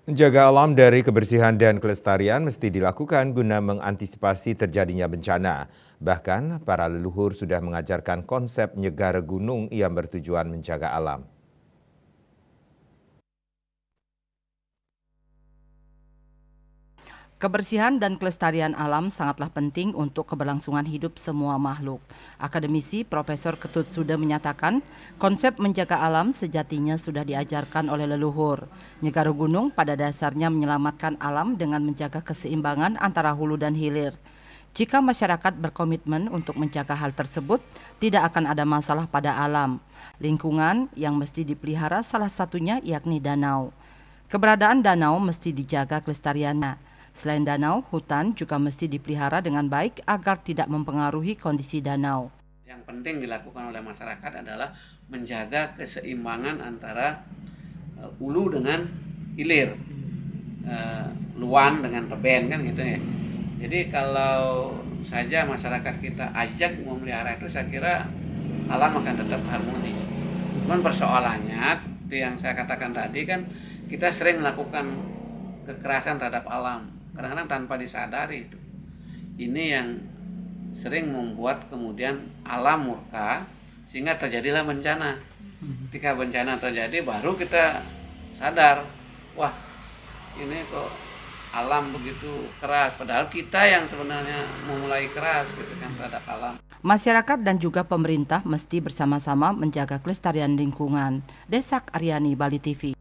Menjaga alam dari kebersihan dan kelestarian mesti dilakukan guna mengantisipasi terjadinya bencana. Bahkan, para leluhur sudah mengajarkan konsep nyegara gunung yang bertujuan menjaga alam. Kebersihan dan kelestarian alam sangatlah penting untuk keberlangsungan hidup semua makhluk. Akademisi Profesor Ketut Sude menyatakan, konsep menjaga alam sejatinya sudah diajarkan oleh leluhur. Nyegara gunung pada dasarnya menyelamatkan alam dengan menjaga keseimbangan antara hulu dan hilir. Jika masyarakat berkomitmen untuk menjaga hal tersebut, tidak akan ada masalah pada alam. Lingkungan yang mesti dipelihara salah satunya yakni danau. Keberadaan danau mesti dijaga kelestariannya. Selain danau, hutan juga mesti dipelihara dengan baik agar tidak mempengaruhi kondisi danau. Yang penting dilakukan oleh masyarakat adalah menjaga keseimbangan antara hulu dengan hilir, luan dengan teben kan gitu ya. Jadi kalau saja masyarakat kita ajak memelihara itu, saya kira alam akan tetap harmoni. Cuman persoalannya seperti yang saya katakan tadi kan, kita sering melakukan kekerasan terhadap alam, kadang-kadang tanpa disadari itu. Ini yang sering membuat kemudian alam murka sehingga terjadilah bencana. Ketika bencana terjadi baru kita sadar, wah ini kok alam begitu keras, padahal kita yang sebenarnya memulai keras gitu kan terhadap alam. Masyarakat dan juga pemerintah mesti bersama-sama menjaga kelestarian lingkungan. Desak Aryani, Bali TV.